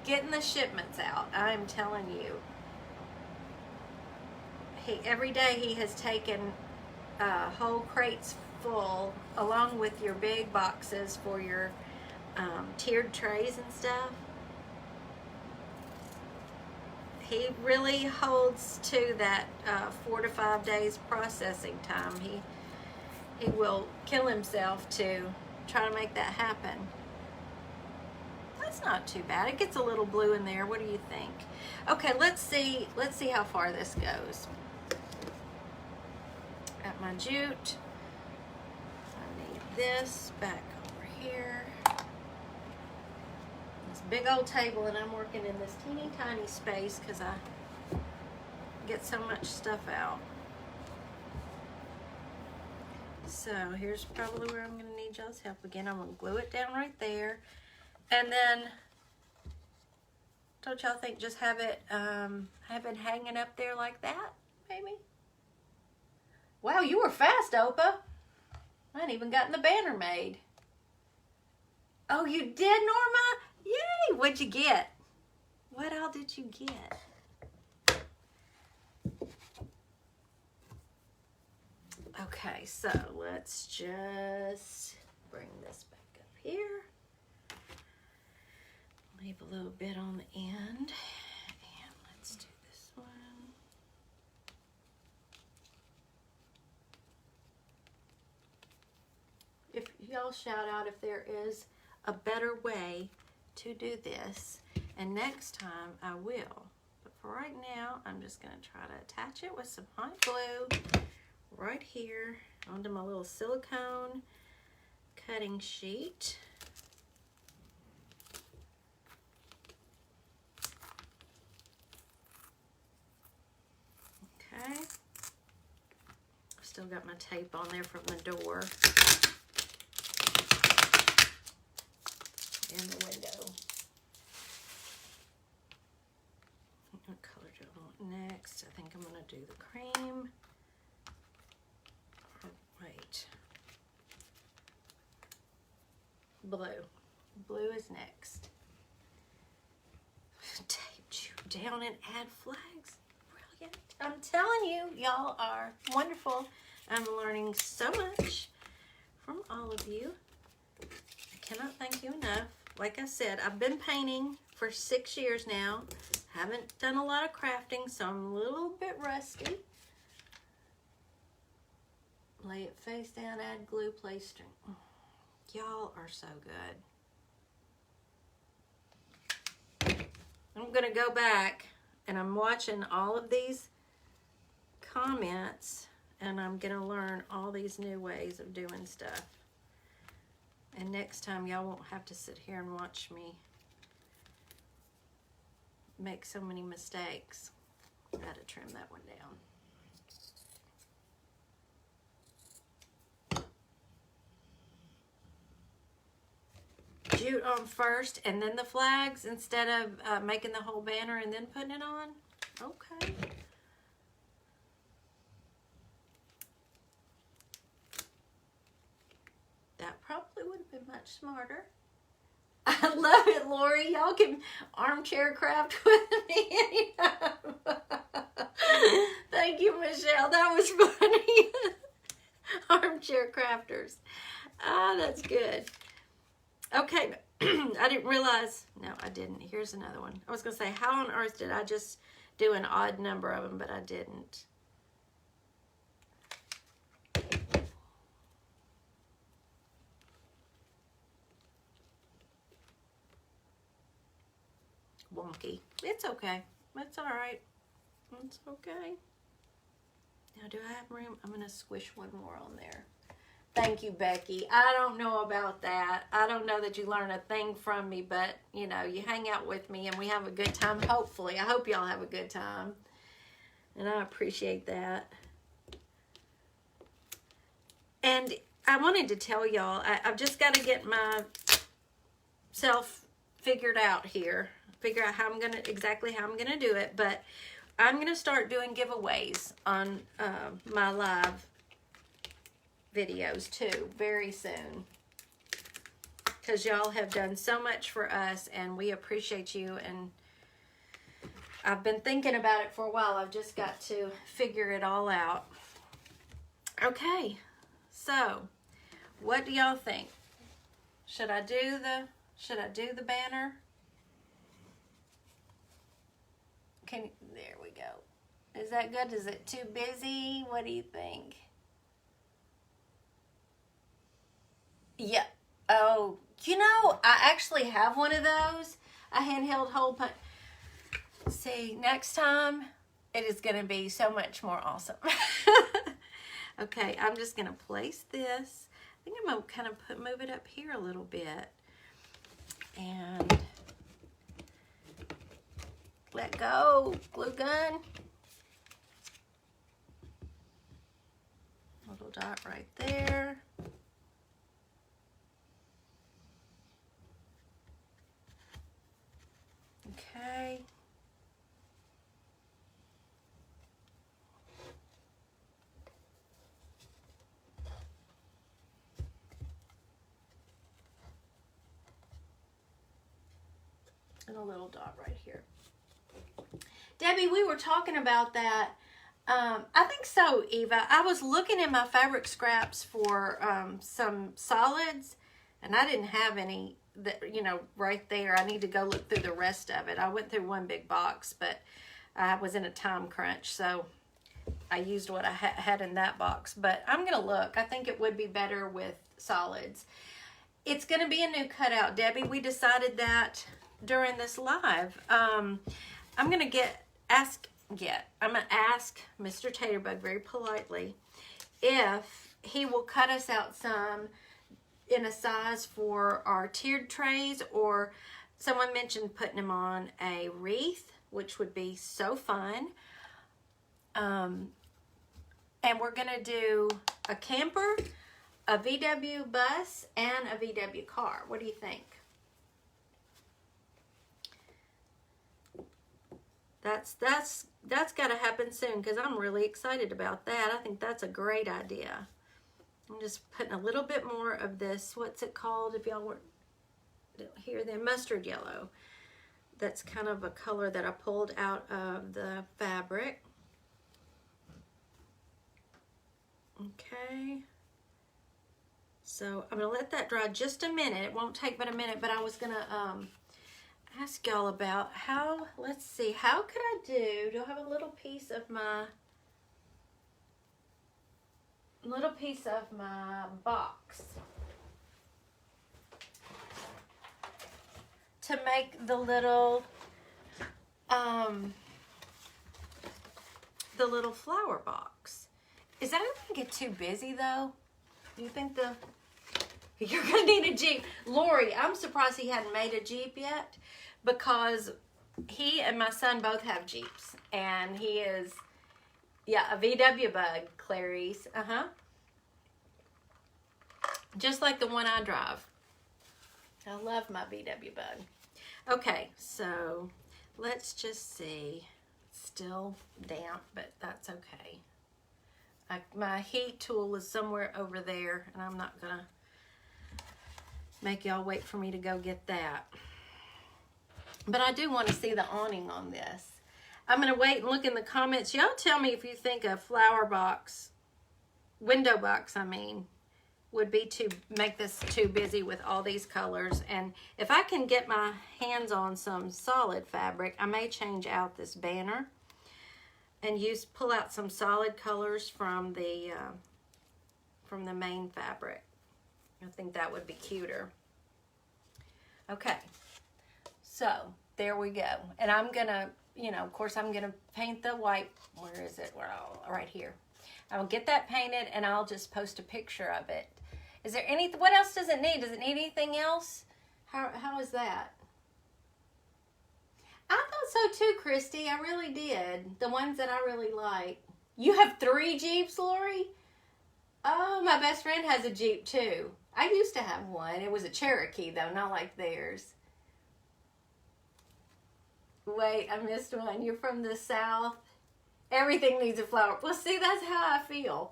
getting the shipments out. I'm telling you. Every day he has taken whole crates full, along with your big boxes for your tiered trays and stuff. He really holds to that 4 to 5 days processing time. He will kill himself to try to make that happen. That's not too bad. It gets a little blue in there. What do you think? Okay, let's see how far this goes. Got my jute. I need this back over here. This big old table, and I'm working in this teeny tiny space because I get so much stuff out. So here's probably where I'm going to need y'all's help again. I'm going to glue it down right there. And then, don't y'all think just have it hanging up there like that, maybe? Wow, you were fast, Opa. I hadn't even gotten the banner made. Oh, you did, Norma? Yay! What'd you get? What all did you get? Okay, so let's just bring this back up here. Leave a little bit on the end. And let's do this one. If y'all shout out if there is a better way to do this, and next time I will. But for right now, I'm just going to try to attach it with some hot glue right here onto my little silicone cutting sheet. Okay. I've still got my tape on there from the door and the window. What color do I want next? I think I'm going to do the cream. Oh, wait. Blue. Blue is next. Tape you down and add flags. Brilliant. I'm telling you, y'all are wonderful. I'm learning so much from all of you. I cannot thank you enough. Like I said, I've been painting for 6 years now. Haven't done a lot of crafting, so I'm a little bit rusty. Lay it face down, add glue, place string. Y'all are so good. I'm going to go back and I'm watching all of these comments and I'm going to learn all these new ways of doing stuff. And next time y'all won't have to sit here and watch me make so many mistakes. I had to trim that one down. Jute on first and then the flags instead of making the whole banner and then putting it on? Okay. That probably would have been much smarter. I love it, Lori. Y'all can armchair craft with me anytime. Thank you, Michelle. That was funny. Armchair crafters. Ah, that's good. Okay, I didn't realize. No, I didn't. Here's another one. I was going to say, how on earth did I just do an odd number of them, but I didn't. Wonky. It's okay. It's all right. It's okay. Now, do I have room? I'm going to squish one more on there. Thank you, Becky. I don't know about that. I don't know that you learn a thing from me, but, you know, you hang out with me and we have a good time, hopefully. I hope y'all have a good time. And I appreciate that. And I wanted to tell y'all, I've just got to get myself figured out here. Figure out exactly how I'm gonna do it, but I'm gonna start doing giveaways on my live videos too very soon, because y'all have done so much for us and we appreciate you, and I've been thinking about it for a while. I've just got to figure it all out. Okay, So, what do y'all think? Should I do the banner? There we go. Is that good? Is it too busy? What do you think? Yeah. Oh, I actually have one of those. A handheld hole punch. See, next time it is going to be so much more awesome. Okay, I'm just going to place this. I think I'm going to kind of move it up here a little bit. And let go. Glue gun. Little dot right there. Okay. And a little dot right here. Debbie, we were talking about that. I think so, Eva. I was looking in my fabric scraps for some solids, and I didn't have any that, right there. I need to go look through the rest of it. I went through one big box, but I was in a time crunch, so I used what I had in that box. But I'm going to look. I think it would be better with solids. It's going to be a new cutout, Debbie. We decided that during this live. I'm going to ask Mr. Taterbug very politely if he will cut us out some in a size for our tiered trays, or someone mentioned putting them on a wreath, which would be so fun. And we're going to do a camper, a VW bus, and a VW car. What do you think? That's got to happen soon, because I'm really excited about that. I think that's a great idea. I'm just putting a little bit more of this, what's it called, if y'all don't hear the mustard yellow. That's kind of a color that I pulled out of the fabric. Okay. So I'm going to let that dry just a minute. It won't take but a minute, but I was going to ask y'all about let's see, how could I do I have a little piece of my box to make the little flower box. Is that going to get too busy though? Do you think you're going to need a Jeep? Lori, I'm surprised he hadn't made a Jeep yet, because he and my son both have Jeeps, and he is, a VW bug, Clarice. Just like the one I drive. I love my VW bug. Okay, so let's just see. It's still damp, but that's okay. My heat tool is somewhere over there, and I'm not going to make y'all wait for me to go get that. But I do want to see the awning on this. I'm going to wait and look in the comments. Y'all tell me if you think a flower box, window box, would be make this too busy with all these colors. And if I can get my hands on some solid fabric, I may change out this banner and pull out some solid colors from the main fabric. I think that would be cuter. Okay, so there we go. And I'm gonna, of course, I'm gonna paint the white. Where is it? Right here. I'll get that painted, and I'll just post a picture of it. Is there what else does it need? Does it need anything else? How is that? I thought so too, Christy. I really did. The ones that I really like. You have 3 Jeeps, Lori? Oh, my best friend has a Jeep too. I used to have one. It was a Cherokee though, not like theirs. Wait, I missed one. You're from the South. Everything needs a flower. Well, see, that's how I feel,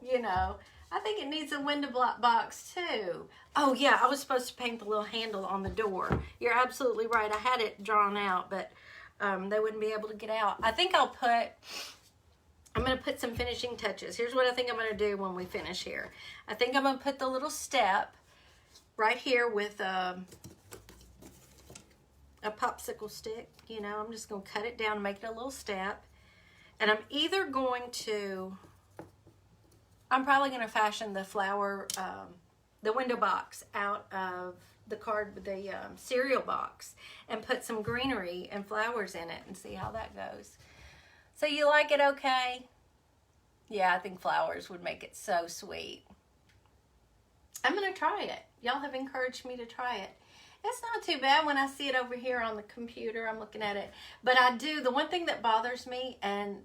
I think it needs a window box too. Oh yeah, I was supposed to paint the little handle on the door. You're absolutely right. I had it drawn out, but they wouldn't be able to get out. I think I'll put I'm going to put some finishing touches. Here's what I think I'm going to do when we finish here. I think I'm going to put the little step right here with a popsicle stick. You know, I'm just going to cut it down and make it a little step. And I'm either going to, I'm probably going to fashion the flower, the window box out of the cereal box and put some greenery and flowers in it and see how that goes. So you like it okay? Yeah, I think flowers would make it so sweet. I'm going to try it. Y'all have encouraged me to try it. It's not too bad when I see it over here on the computer. I'm looking at it. But I do, the one thing that bothers me, and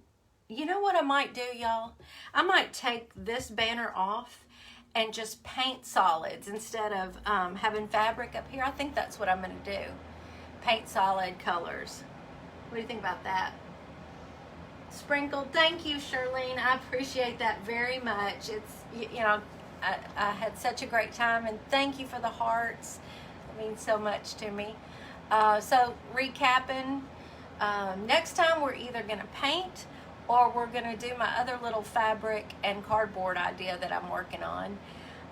you know what I might do, y'all? I might take this banner off and just paint solids instead of having fabric up here. I think that's what I'm going to do. Paint solid colors. What do you think about that? Sprinkled. Thank you, Charlene. I appreciate that very much. It's, you know, I had such a great time, and thank you for the hearts. It means so much to me. So recapping, next time we're either going to paint or we're going to do my other little fabric and cardboard idea that I'm working on.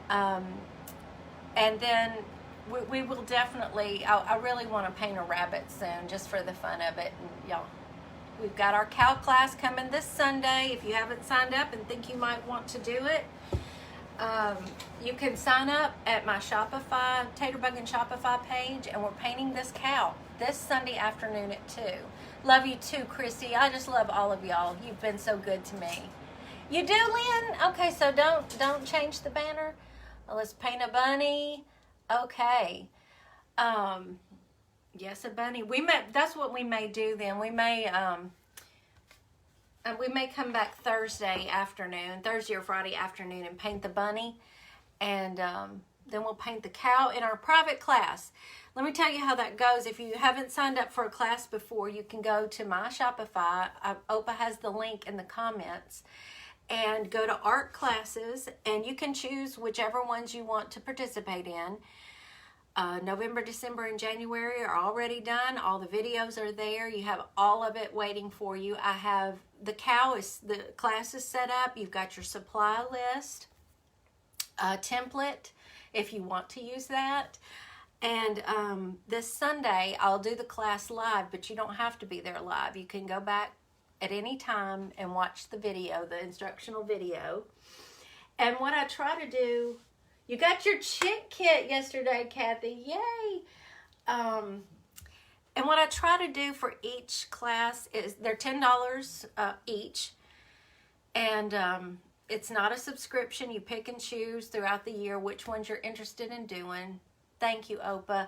And then we will definitely, I really want to paint a rabbit soon just for the fun of it. And y'all, we've got our cow class coming this Sunday. If you haven't signed up and think you might want to do it, you can sign up at my Shopify, Taterbug and Shopify page, and we're painting this cow this Sunday afternoon at 2. Love you too, Chrissy. I just love all of y'all. You've been so good to me. You do, Lynn? Okay, so don't change the banner. Let's paint a bunny. Okay. Yes, a bunny. That's what we may do then. We may come back Thursday or Friday afternoon and paint the bunny. And then we'll paint the cow in our private class. Let me tell you how that goes. If you haven't signed up for a class before, you can go to my Shopify. Opa has the link in the comments. And go to art classes, and you can choose whichever ones you want to participate in. November, December, and January are already done. All the videos are there. You have all of it waiting for you. I have the class is set up. You've got your supply list, a template if you want to use that. And this Sunday, I'll do the class live, but you don't have to be there live. You can go back at any time and watch the video, the instructional video. And what I try to do, you got your chick kit yesterday, Kathy. Yay! And what I try to do for each class is they're $10 each. And it's not a subscription. You pick and choose throughout the year which ones you're interested in doing. Thank you, Opa.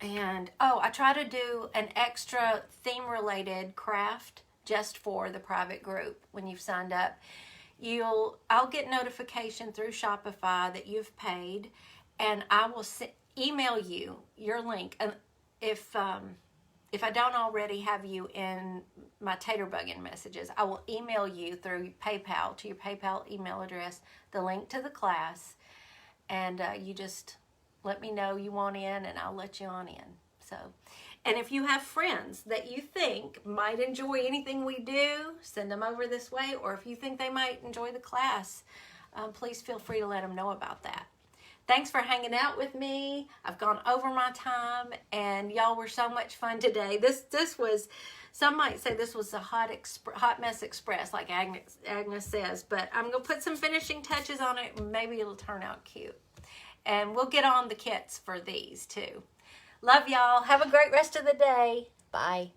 And, I try to do an extra theme-related craft just for the private group when you've signed up. I'll get notification through Shopify that you've paid, and I will email you your link. And if I don't already have you in my Taterbugging messages, I will email you through PayPal to your PayPal email address the link to the class, and you just let me know you want in, and I'll let you on in. So, and if you have friends that you think might enjoy anything we do, send them over this way. Or if you think they might enjoy the class, please feel free to let them know about that. Thanks for hanging out with me. I've gone over my time, and y'all were so much fun today. This was, some might say this was a hot mess express, like Agnes says. But I'm going to put some finishing touches on it, and maybe it'll turn out cute. And we'll get on the kits for these too. Love y'all. Have a great rest of the day. Bye.